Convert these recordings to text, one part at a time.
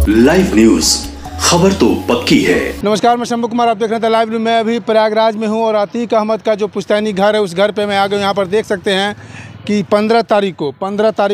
Live news, खबर तो पक्की है। नमस्कार, मैं शंभू कुमार, आप देख रहे हैं लाइव न्यूज। मैं अभी प्रयागराज में हूं और अतीक अहमद का जो पुश्तैनी घर है उस घर पे मैं आ गया। यहाँ पर देख सकते हैं कि 15 तारीख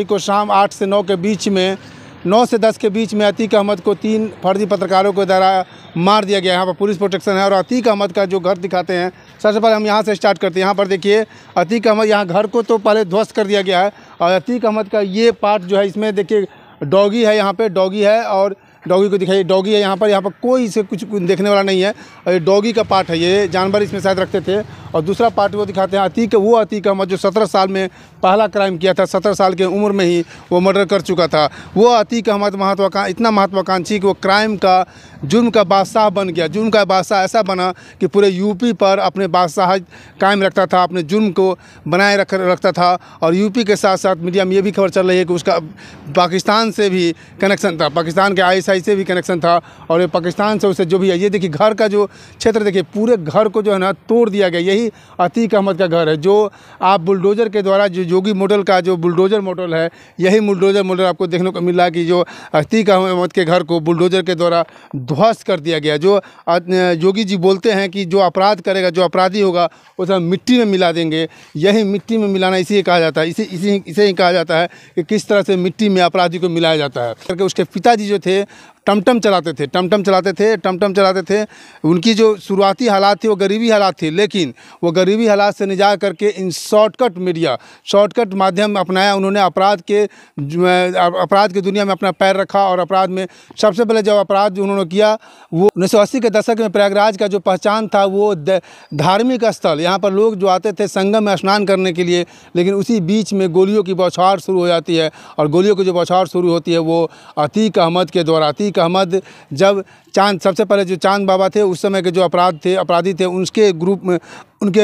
को शाम 8 से 9 के बीच में 9 से 10 के बीच में अतीक अहमद को 3 फर्जी पत्रकारों के द्वारा मार दिया गया। यहाँ पर पुलिस प्रोटेक्शन है और अतीक अहमद का जो घर दिखाते हैं। सबसे पहले हम यहाँ से स्टार्ट करते हैं। यहाँ पर देखिए अतीक अहमद, यहाँ घर को तो पहले ध्वस्त कर दिया गया है और अतीक अहमद का ये पार्ट जो है, इसमें देखिए डॉगी है, यहाँ पे डॉगी है और डॉगी को दिखाइए, डॉगी है यहाँ पर कोई इसे कुछ देखने वाला नहीं है। और ये डॉगी का पार्ट है, ये जानवर इसमें शायद रखते थे। और दूसरा पार्ट वो दिखाते हैं अतीक अहमद जो 17 साल में पहला क्राइम किया था, 17 साल की उम्र में ही वो मर्डर कर चुका था। वो अतीक अहमद इतना महत्वाकांक्षी कि वो क्राइम का, जुर्म का बादशाह बन गया। जुर्म का बादशाह ऐसा बना कि पूरे यूपी पर अपने बादशाह कायम रखता था, अपने जुर्म को बनाए रखता था। और यूपी के साथ साथ मीडिया में ये भी खबर चल रही है कि उसका पाकिस्तान से भी कनेक्शन था, पाकिस्तान के ISI से भी कनेक्शन था। और ये पाकिस्तान से उसे जो भी है, ये देखिए घर का जो क्षेत्र देखिए, पूरे घर को जो है ना तोड़ दिया गया। यही अतीक अहमद का घर है जो आप बुलडोजर के द्वारा, जो योगी मॉडल का जो बुलडोजर मॉडल है, यही बुलडोजर मॉडल आपको देखने को मिल रहा है कि जो अतीक अहमद के घर को बुलडोजर के द्वारा ध्वस्त कर दिया गया। जो योगी जी बोलते हैं कि जो अपराध करेगा, जो अपराधी होगा, उसे मिट्टी में मिला देंगे। यही मिट्टी में मिलाना इसे कहा जाता है, इसे ही कहा जाता है कि किस तरह से मिट्टी में अपराधी को मिलाया जाता है। करके उसके पिताजी जो थे टमटम चलाते थे। उनकी जो शुरुआती हालात थे वो गरीबी हालात थे, लेकिन वो गरीबी हालात से निजात करके इन शॉर्टकट माध्यम अपनाया। उन्होंने अपराध के दुनिया में अपना पैर रखा और अपराध में सबसे पहले जब अपराध जो उन्होंने किया वो 1980 के दशक में प्रयागराज का जो पहचान था वो धार्मिक स्थल, यहाँ पर लोग जो आते थे संगम में स्नान करने के लिए, लेकिन उसी बीच में गोलियों की बौछार शुरू हो जाती है। और गोलियों की जो बौछार शुरू होती है वो अतीक अहमद के द्वारा। अतीक अहमद जब सबसे पहले जो चांद बाबा थे उस समय के जो अपराधी थे उनके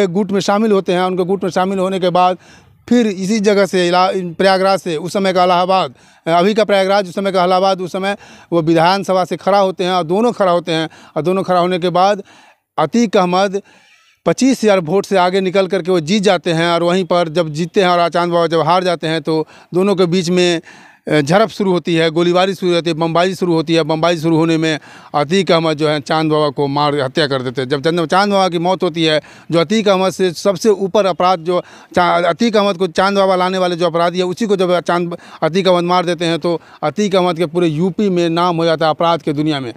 गुट में शामिल होते हैं। उनके गुट में शामिल होने के बाद फिर इसी जगह से प्रयागराज से, उस समय का इलाहाबाद, अभी का प्रयागराज, उस समय का इलाहाबाद, उस समय वो विधानसभा से खड़ा होते हैं और दोनों खड़ा होने के बाद अतीक अहमद 25,000 वोट से आगे निकल करके वो जीत जाते हैं। और वहीं पर जब जीतते हैं और चांद बाबा जब हार जाते हैं तो दोनों के बीच में झड़प शुरू होती है, गोलीबारी शुरू होती है, बमबारी शुरू होती है। बमबारी शुरू होने में अतीक अहमद जो है चांद बाबा को मार हत्या कर देते हैं। जब चांद बाबा की मौत होती है, जो अतीक अहमद से सबसे ऊपर अपराध, जो अतीक अहमद को चांद बाबा लाने वाले जो अपराधी है, उसी को जब अतीक अहमद मार देते हैं तो अतीक अहमद के पूरे यूपी में नाम हो जाता है। अपराध के दुनिया में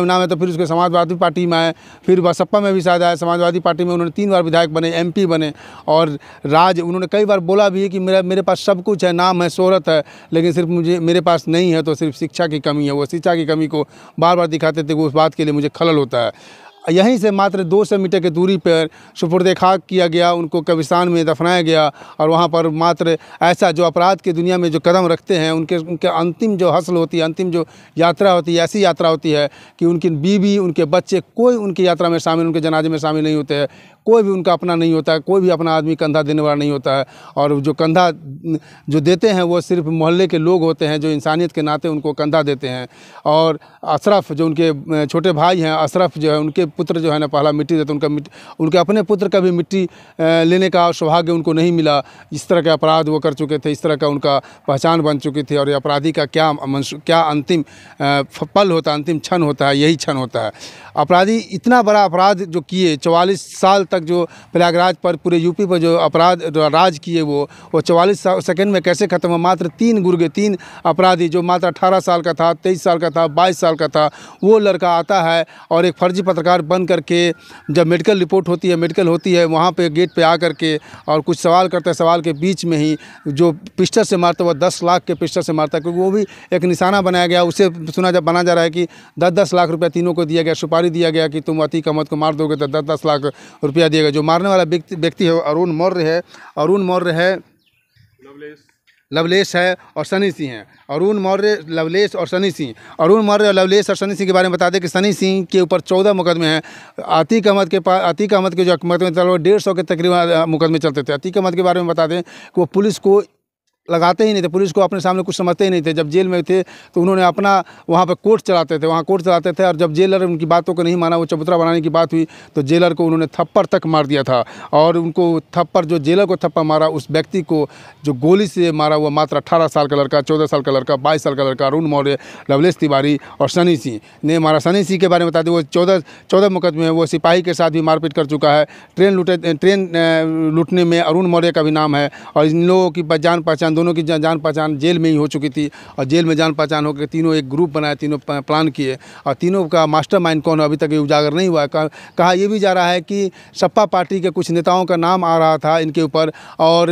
नाम है। तो फिर उसके समाजवादी पार्टी में आए, फिर बसपा में भी शायद आए। समाजवादी पार्टी में उन्होंने 3 बार विधायक बने, MP बने। और उन्होंने कई बार बोला भी है कि मेरे पास सब कुछ है, नाम है, शोहरत है, लेकिन सिर्फ मेरे पास नहीं है तो सिर्फ शिक्षा की कमी है। वो शिक्षा की कमी को बार बार दिखाते थे, उस बात के लिए मुझे खलल होता है। यहीं से मात्र 200 मीटर की दूरी पर सुपुर्द खाक किया गया, उनको कब्रिस्तान में दफनाया गया। और वहाँ पर मात्र ऐसा जो अपराध की दुनिया में जो कदम रखते हैं, उनके अंतिम जो हसल होती है, अंतिम जो यात्रा होती है, ऐसी यात्रा होती है कि उनकी बीवी, उनके बच्चे, कोई उनकी यात्रा में शामिल, उनके जनाजे में शामिल नहीं होते हैं। कोई भी उनका अपना नहीं होता है, कोई भी अपना आदमी कंधा देने वाला नहीं होता है। और जो कंधा जो देते हैं वो सिर्फ मोहल्ले के लोग होते हैं जो इंसानियत के नाते उनको कंधा देते हैं। और अशरफ जो उनके छोटे भाई हैं, अशरफ जो है, उनके पुत्र जो है ना पहला मिट्टी देते, उनके अपने पुत्र का भी मिट्टी लेने का सौभाग्य उनको नहीं मिला। इस तरह के अपराध वो कर चुके थे, इस तरह का उनका पहचान बन चुकी थी। और ये अपराधी का क्या अंतिम पल होता है, अंतिम क्षण होता है, यही क्षण होता है। अपराधी इतना बड़ा अपराध जो किए, 44 साल तक जो प्रयागराज पर, पूरे यूपी पर जो अपराध राज किए, वो 44 सेकंड में कैसे ख़त्म हुआ। मात्र 3 अपराधी, जो मात्र 18 साल का था, 23 साल का था, 22 साल का था, वो लड़का आता है और एक फर्जी पत्रकार बन करके जब मेडिकल रिपोर्ट होती है वहाँ पे गेट पे आकर के और कुछ सवाल करता है। सवाल के बीच में ही जो पिस्टल से मारता है, वो 10 लाख के पिस्टल से मारता है, क्योंकि वो भी एक निशाना बनाया गया। उसे बना जा रहा है कि 10-10 लाख रुपया तीनों को दिया गया, सुपारी दिया गया कि तुम अतीक अहमद को मार दोगे तो 10-10 लाख रुपया दिया गया। जो मारने वाला व्यक्ति है अरुण मौर्य है, लवलेश है और सनी सिंह हैं। अरुण मौर्य, लवलेश और सनी सिंह के बारे में बता दें कि सनी सिंह के ऊपर 14 मुकदमे हैं। अतीक अहमद के जो मुकदमे 150 के तकरीबन मुकदमे चलते थे। अतीक अहमद के बारे में बता दें कि वो पुलिस को लगाते ही नहीं थे, पुलिस को अपने सामने कुछ समझते ही नहीं थे। जब जेल में थे तो उन्होंने अपना वहाँ पे कोर्ट चलाते थे और जब जेलर उनकी बातों को नहीं माना, वो चबूतरा बनाने की बात हुई तो जेलर को उन्होंने थप्पड़ तक मार दिया था। और उनको थप्पड़, जो जेलर को थप्पड़ मारा, उस व्यक्ति को जो गोली से मारा हुआ मात्र 18 साल का लड़का, 14 साल का लड़का, 22 साल का लड़का अरुण मौर्य, लवलेश तिवारी और सनी सिंह ने मारा। सनी सिंह के बारे में बता दें, वो 14 मुकदमे में वो सिपाही के साथ भी मारपीट कर चुका है। ट्रेन लूटने में अरुण मौर्य का भी नाम है। और इन लोगों की जान पहचान, दोनों की जान पहचान जेल में ही हो चुकी थी। और जेल में जान पहचान होकर तीनों एक ग्रुप बनाया, तीनों प्लान किए। और तीनों का मास्टरमाइंड कौन है अभी तक ये उजागर नहीं हुआ है। कहा यह भी जा रहा है कि सपा पार्टी के कुछ नेताओं का नाम आ रहा था इनके ऊपर। और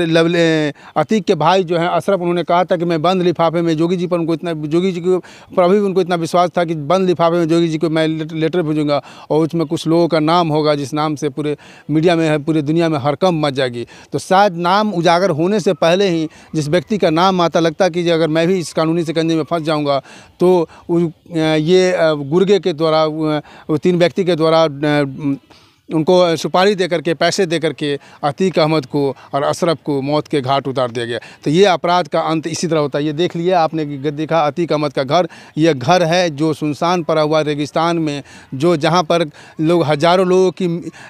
अतीक के भाई जो हैं अशरफ, उन्होंने कहा था कि मैं बंद लिफाफे में जोगी जी के पर अभी उनको इतना विश्वास था कि बंद लिफाफे में जोगी जी को मैं लेटर भेजूँगा और उसमें कुछ लोगों का नाम होगा जिस नाम से पूरे मीडिया में है, पूरी दुनिया में हड़कंप मच जाएगी। तो शायद नाम उजागर होने से पहले ही जिस व्यक्ति का नाम आता, लगता कि अगर मैं भी इस कानूनी शिकंजे में फंस जाऊंगा तो ये गुर्गे के द्वारा, 3 व्यक्ति के द्वारा उनको सुपारी दे करके, पैसे दे करके अतीक अहमद को और अशरफ को मौत के घाट उतार दिया गया। तो ये अपराध का अंत इसी तरह होता है। ये देख लिए आपने देखा अतीक अहमद का घर, यह घर है जो सुनसान पड़ा हुआ रेगिस्तान में, जो जहाँ पर लोग हज़ारों लोगों की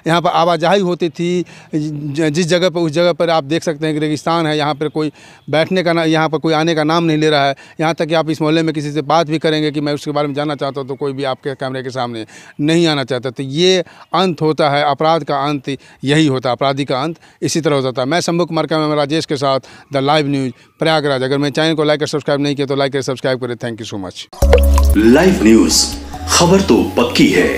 यहाँ पर आवाजाही होती थी। जिस जगह पर, उस जगह पर आप देख सकते हैं कि रेगिस्तान है, यहाँ पर कोई बैठने का यहाँ पर कोई आने का नाम नहीं ले रहा है। यहाँ तक कि आप इस मोहल्ले में किसी से बात भी करेंगे कि मैं उसके बारे में जानना चाहता हूँ तो कोई भी आपके कैमरे के सामने नहीं आना चाहता। तो ये अंत होता है, अपराध का अंत यही होता है, अपराधी का अंत इसी तरह हो जाता है। मैं शंभू कुमार का, मैं राजेश के साथ द लाइव न्यूज़ प्रयागराज। अगर मेरे चैनल को लाइक और सब्सक्राइब नहीं किया तो लाइक और सब्सक्राइब करें। Thank you so much. Live news, खबर तो पक्की है।